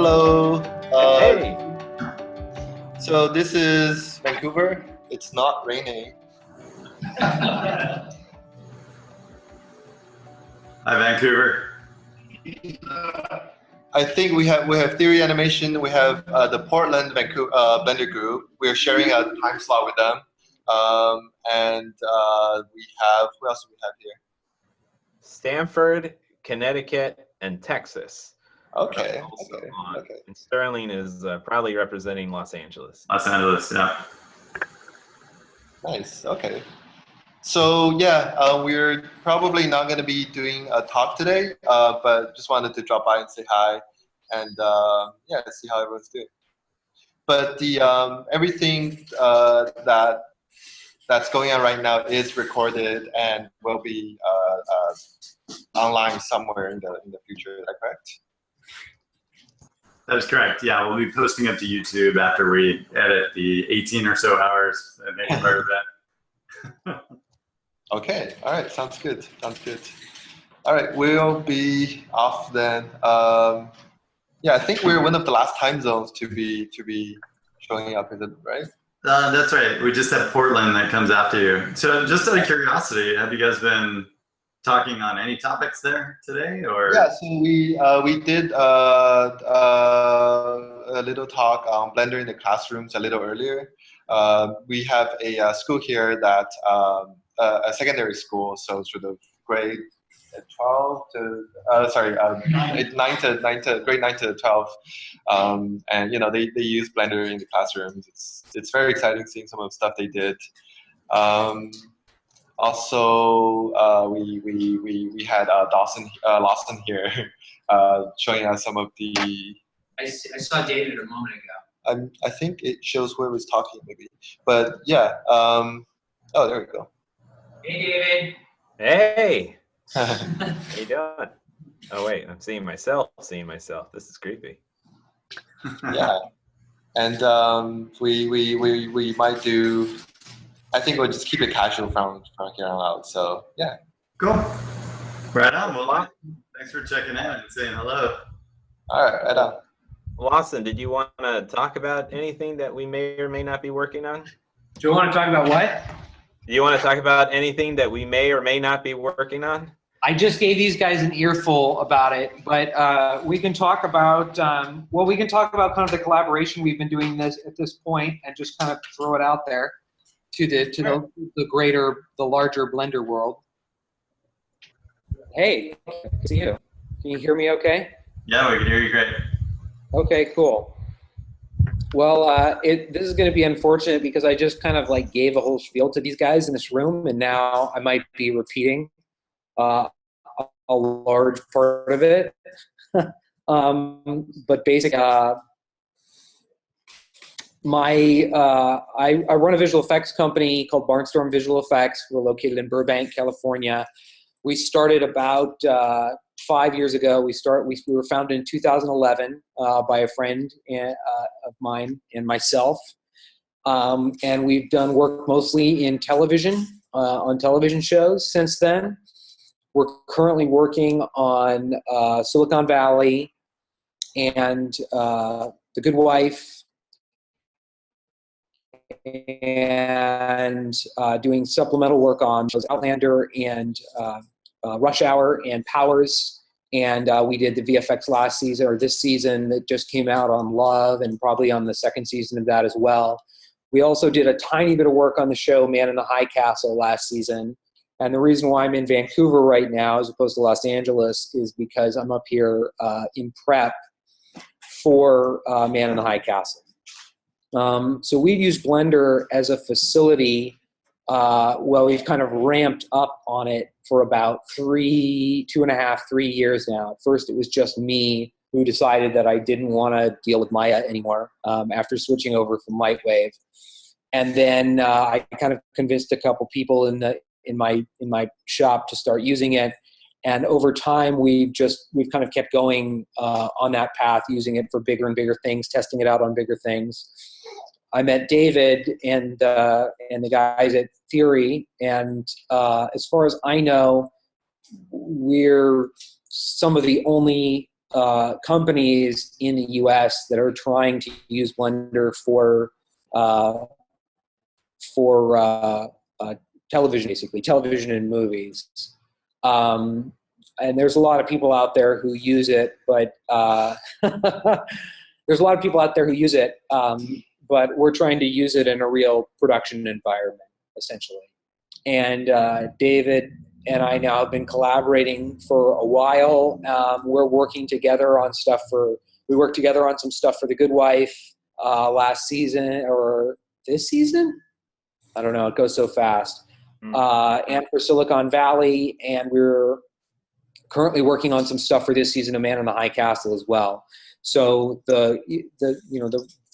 Hello. Hey. So this is Vancouver. It's not raining. Hi, Vancouver. I think we have Theory Animation. We have the Portland Vancouver Blender group. We're sharing a time slot with them, and we have who else do we have here? Stanford, Connecticut, and Texas. Okay. Okay. And Sterling is probably representing Los Angeles. Los Angeles, yeah. Nice. Okay. So yeah, we're probably not going to be doing a talk today, but just wanted to drop by and say hi, and yeah, see how everyone's doing. But the everything that's going on right now is recorded and will be online somewhere in the future. Is that correct? That is correct. Yeah, we'll be posting it to YouTube after we edit the 18 or so hours that make part of that. Okay. All right. Sounds good. Sounds good. All right. We'll be off then. Yeah, I think we're one of the last time zones to be showing up, is it right? That's right. We just have Portland that comes after you. So just out of curiosity, have you guys been talking on any topics there today, or? Yeah, so we did a little talk on Blender in the classrooms a little earlier. We have a school here that a secondary school, so sort of grade 12 to grade 9 to 12, and you know they use Blender in the classrooms. It's very exciting seeing some of the stuff they did. Also, we had Lawson here showing us some of the. I saw David a moment ago. I think it shows where he's talking maybe, but yeah. Oh, there we go. Hey, David. Hey. How you doing? Oh wait, I'm seeing myself. This is creepy. Yeah, and we might do. I think we'll just keep it casual from here on out. So yeah. Cool. Right on. Well, thanks for checking in and saying hello. All right, right on. Lawson, did you want to talk about anything that we may or may not be working on? Do you want to talk about what? Do you want to talk about anything that we may or may not be working on? I just gave these guys an earful about it, but we can talk about we can talk about kind of the collaboration we've been doing at this point, and just kind of throw it out there to the larger Blender world. Hey, good to see you. Can you hear me okay? Yeah, we can hear you great. Okay, cool. Well, this is going to be unfortunate because I just kind of like gave a whole spiel to these guys in this room, and now I might be repeating a large part of it. But basically, I run a visual effects company called BarnstormVFX. We're located in Burbank, California. We started about 5 years ago. We were founded in 2011 by a friend of mine and myself, and we've done work mostly in television, on television shows since then. We're currently working on Silicon Valley and The Good Wife, and doing supplemental work on shows Outlander and Rush Hour and Powers, and we did the VFX last season, or this season that just came out, on Love, and probably on the second season of that as well. We also did a tiny bit of work on the show Man in the High Castle last season, and the reason why I'm in Vancouver right now as opposed to Los Angeles is because I'm up here in prep for Man in the High Castle. So we've used Blender as a facility. Well, we've kind of ramped up on it for about 2.5, 3 years now. At first, it was just me who decided that I didn't want to deal with Maya anymore after switching over from Lightwave. And then I kind of convinced a couple people in my shop to start using it. And over time, we've kind of kept going on that path, using it for bigger and bigger things, testing it out on bigger things. I met David and the guys at Theory, and as far as I know, we're some of the only companies in the U.S. that are trying to use Blender for television, basically television and movies. And there's a lot of people out there who use it, but there's a lot of people out there who use it, but we're trying to use it in a real production environment, essentially. And David and I now have been collaborating for a while. We're working together on stuff we worked together on some stuff for The Good Wife last season, or this season? I don't know, it goes so fast. And for Silicon Valley, and we're currently working on some stuff for this season of Man in the High Castle as well. So the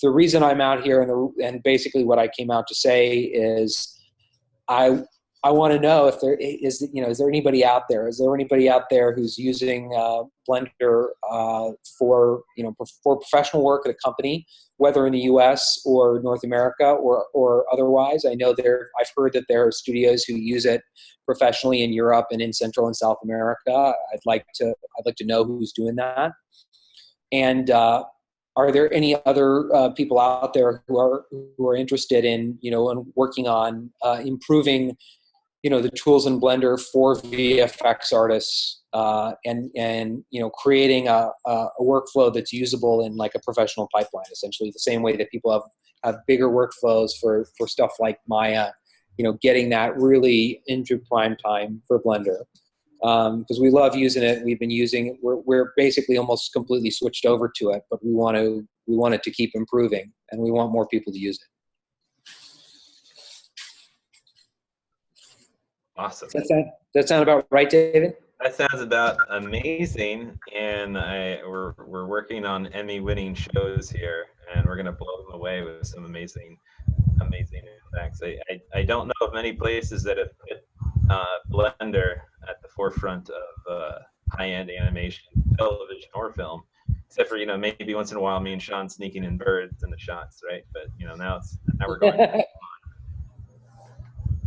reason I'm out here and basically what I came out to say is I want to know if there is there anybody out there? Is there anybody out there who's using Blender for professional work at a company, whether in the U.S. or North America or otherwise? I know I've heard that there are studios who use it professionally in Europe and in Central and South America. I'd like to know who's doing that. And are there any other people out there who are interested in in working on improving the tools in Blender for VFX artists and creating a workflow that's usable in like a professional pipeline, essentially the same way that people have bigger workflows for stuff like Maya, getting that really into prime time for Blender. Because we love using it. We've been using it. We're basically almost completely switched over to it, but we want it to keep improving, and we want more people to use it. Awesome. Does that sound about right, David? That sounds about amazing, and we're working on Emmy-winning shows here, and we're gonna blow them away with some amazing effects. I don't know of many places that have put Blender at the forefront of high-end animation, television or film, except for maybe once in a while me and Sean sneaking in birds in the shots, right? But now we're going.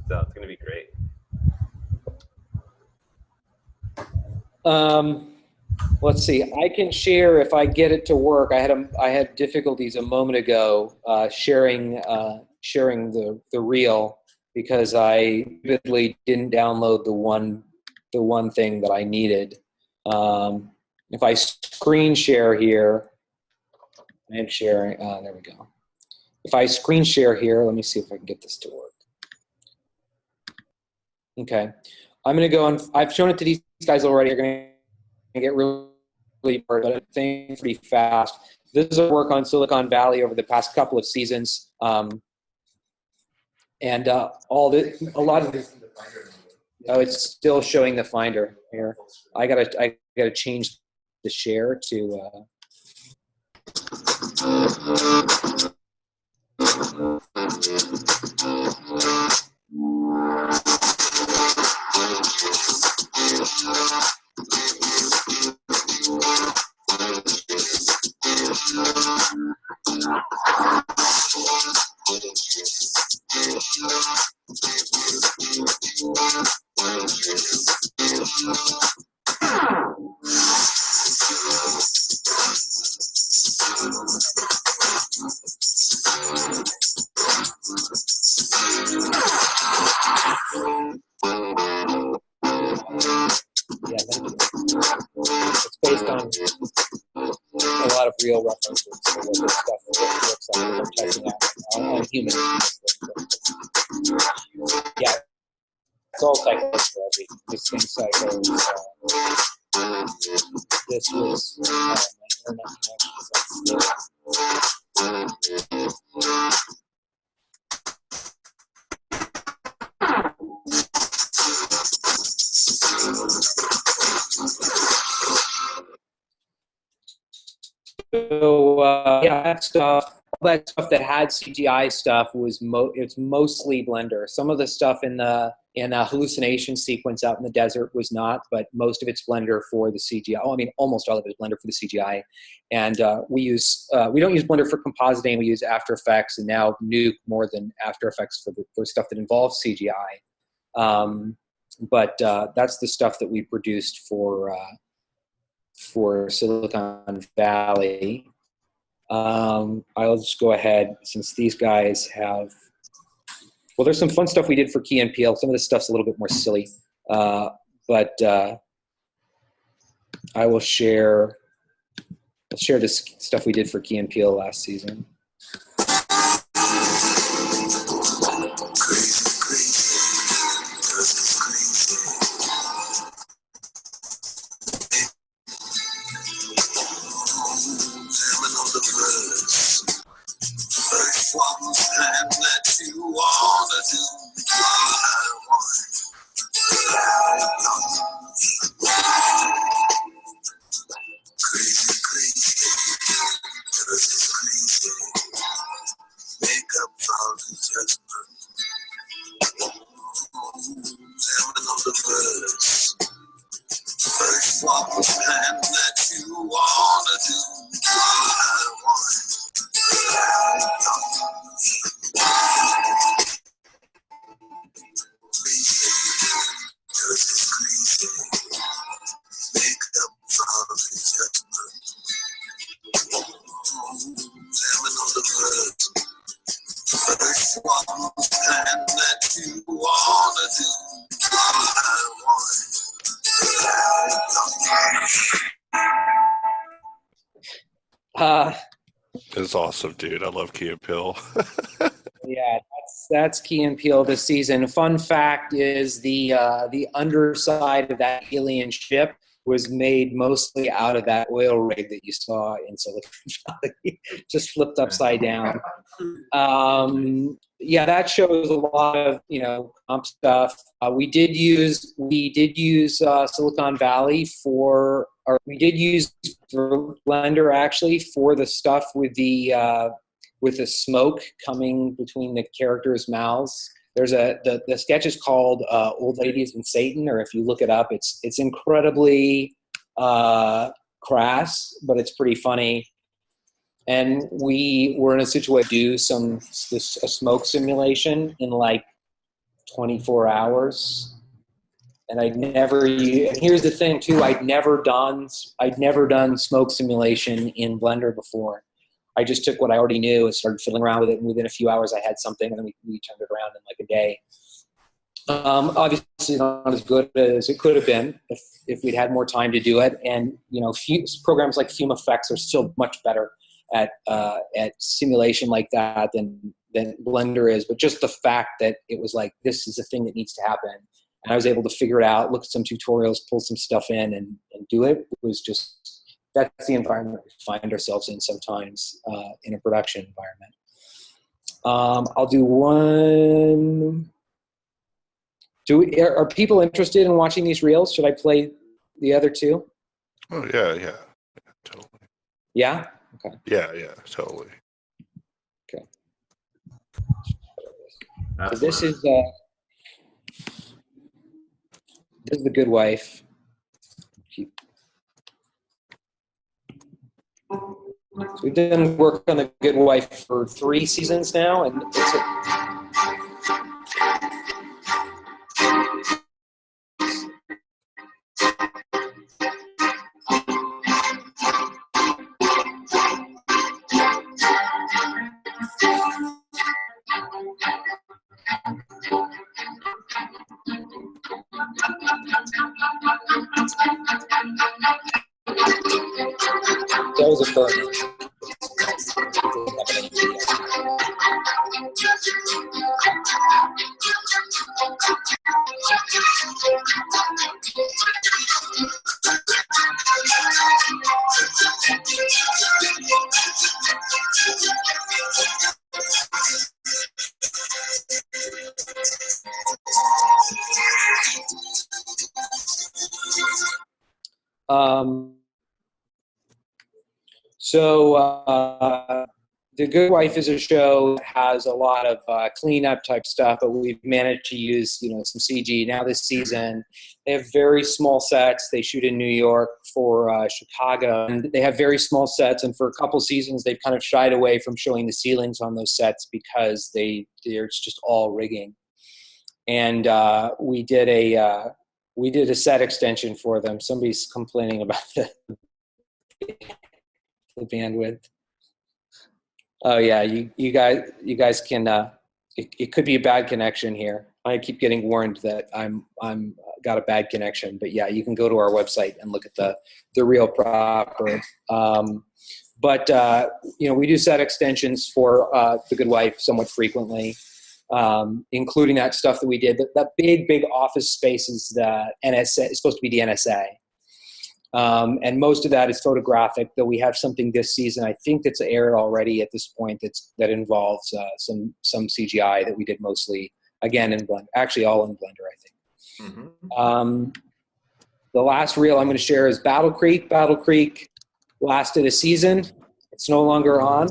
So it's gonna be great. Let's see. I can share if I get it to work. I had difficulties a moment ago sharing the reel because I vividly didn't download the one thing that I needed. If I screen share here, I am sharing. There we go. If I screen share here, let me see if I can get this to work. Okay. I'm going to go and I've shown it to these guys already. They're going to get really bored, but I think pretty fast. This is a work on Silicon Valley over the past couple of seasons. And a lot of this. Oh, it's still showing the Finder here. I gotta change the share to. Yeah, it's based on a lot of real references to what this stuff looks like. We're testing out on humans. Yeah, it's all cycles for everything. This thing cycles. This was my internet connection. So yeah, all that stuff that had CGI stuff was it's mostly Blender. Some of the stuff in the hallucination sequence out in the desert was not, but most of it's Blender for the CGI. Oh, I mean, almost all of it is Blender for the CGI. And we don't use Blender for compositing. We use After Effects, and now Nuke more than After Effects for stuff that involves CGI. But that's the stuff that we produced for for Silicon Valley. I'll just go ahead since these guys have. Well, there's some fun stuff we did for Key and Peele. Some of this stuff's a little bit more silly, but I will share. I'll share this stuff we did for Key and Peele last season. It's awesome, dude. I love Key and Peele. Yeah, that's Key and Peele this season. Fun fact is the underside of that alien ship was made mostly out of that oil rig that you saw in Silicon Valley, just flipped upside down. Yeah, that shows a lot of comp stuff. We did use Silicon Valley for, or we did use Blender actually for the stuff with the smoke coming between the characters' mouths. There's the sketch is called Old Ladies and Satan, or if you look it up, it's incredibly crass, but it's pretty funny. And we were in a situation to do a smoke simulation in like 24 hours. And and here's the thing too, I'd never done smoke simulation in Blender before. I just took what I already knew and started fiddling around with it, and within a few hours I had something, and then we turned it around in like a day. Obviously not as good as it could have been if we'd had more time to do it. And programs like Fume Effects are still much better at simulation like that than Blender is. But just the fact that it was like, this is a thing that needs to happen, and I was able to figure it out, look at some tutorials, pull some stuff in, and do it. It was just, that's the environment we find ourselves in sometimes in a production environment. I'll do one. Are people interested in watching these reels? Should I play the other two? Oh, yeah, totally. Yeah? Okay. Yeah, totally. Okay. So this is The Good Wife. So we've done work on The Good Wife for 3 seasons now, and it's that was a burn. The Good Wife is a show that has a lot of cleanup type stuff, but we've managed to use some CG. Now this season, they have very small sets. They shoot in New York for Chicago, and they have very small sets. And for a couple seasons, they've kind of shied away from showing the ceilings on those sets because it's just all rigging. And we did a set extension for them. Somebody's complaining about the the bandwidth. Oh yeah, you guys can. It could be a bad connection here. I keep getting warned that I'm got a bad connection. But yeah, you can go to our website and look at the real proper. But we do set extensions for The Good Wife somewhat frequently, including that stuff that we did. That big office space is the NSA. It's supposed to be the NSA. And most of that is photographic, though we have something this season, I think that's aired already at this point, that involves some CGI that we did mostly, again, in Blender. Actually, all in Blender, I think. Mm-hmm. The last reel I'm going to share is Battle Creek. Battle Creek lasted a season. It's no longer on,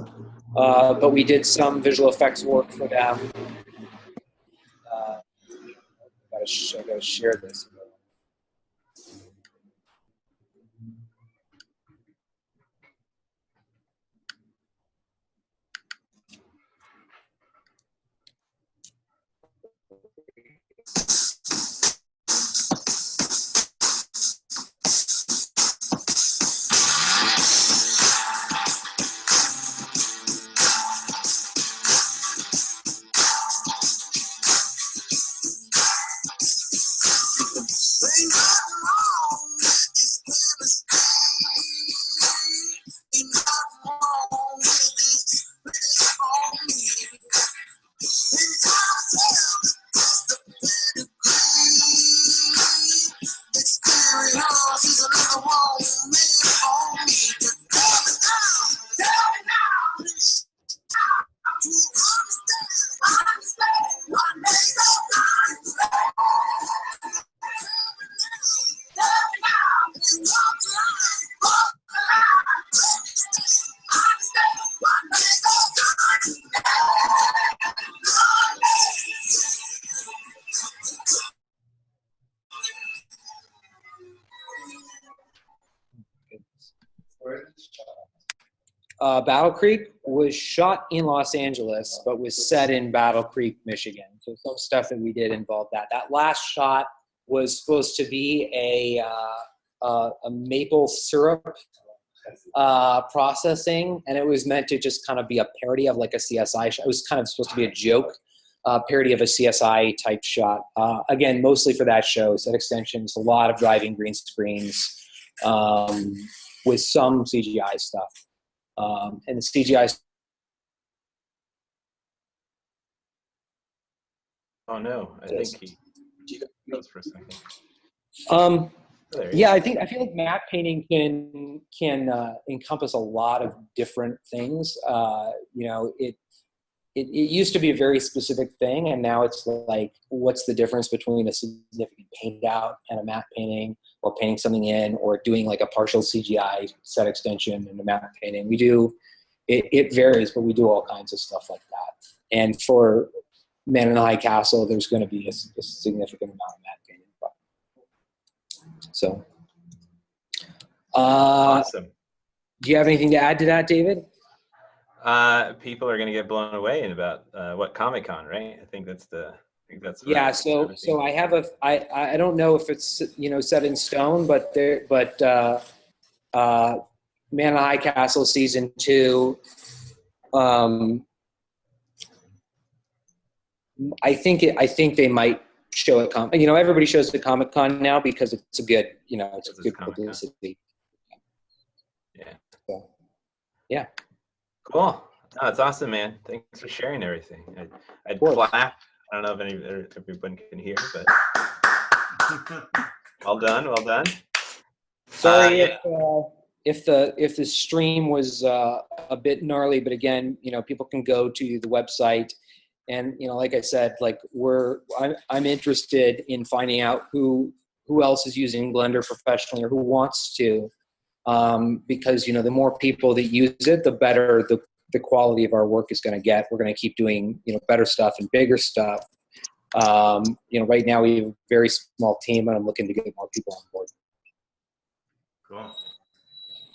but we did some visual effects work for them. I gotta share this. Battle Creek was shot in Los Angeles, but was set in Battle Creek, Michigan. So some stuff that we did involved that. That last shot was supposed to be a maple syrup processing, and it was meant to just kind of be a parody of like a CSI shot. It was kind of supposed to be a joke, parody of a CSI type shot. Again, mostly for that show, set extensions, a lot of driving green screens, with some CGI stuff. And the CGI. Oh no! I think he goes for a second. Yeah, I feel like matte painting can encompass a lot of different things. It used to be a very specific thing, and now it's like, what's the difference between a significant paint out and a matte painting, or painting something in, or doing like a partial CGI set extension and a matte painting? We do, it varies, but we do all kinds of stuff like that. And for Man in the High Castle, there's going to be a significant amount of matte painting. So, awesome. Do you have anything to add to that, David? People are going to get blown away in about Comic-Con, right? I think that's yeah. So I have I don't know if it's set in stone, but Man in the High Castle season 2. I think they might show it. Everybody shows the Comic-Con now because it's a good it's a good publicity. Yeah. So, yeah. Cool. No, it's awesome, man. Thanks for sharing everything. I'd clap. I don't know if everyone can hear, but well done, well done. Sorry if the stream was a bit gnarly, but again, people can go to the website, and like I said, like I'm interested in finding out who else is using Blender professionally or who wants to. Because the more people that use it, the better the quality of our work is going to get. We're going to keep doing better stuff and bigger stuff. Right now we have a very small team, and I'm looking to get more people on board. Cool.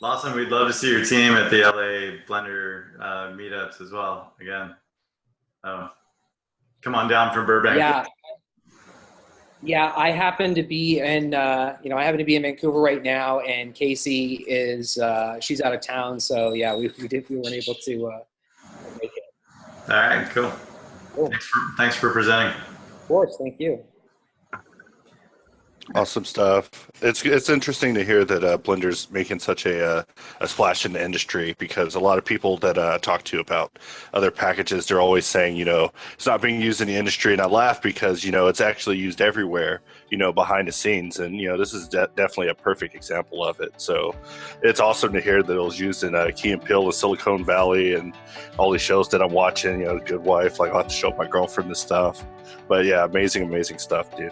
Lawson, we'd love to see your team at the LA Blender meetups as well. Again, come on down from Burbank. Yeah. Yeah, I happen to be in, I happen to be in Vancouver right now, and Casey is, she's out of town, so yeah, we weren't able to make it. All right, cool. Cool. Thanks for presenting. Of course, thank you. Awesome stuff. It's interesting to hear that Blender's making such a splash in the industry, because a lot of people that I talk to about other packages, they're always saying, it's not being used in the industry, and I laugh because, it's actually used everywhere, behind the scenes, and, this is definitely a perfect example of it. So it's awesome to hear that it was used in Key and Peele, the Silicon Valley, and all these shows that I'm watching, Good Wife, like I'll have to show my girlfriend this stuff. But yeah, amazing stuff, dude.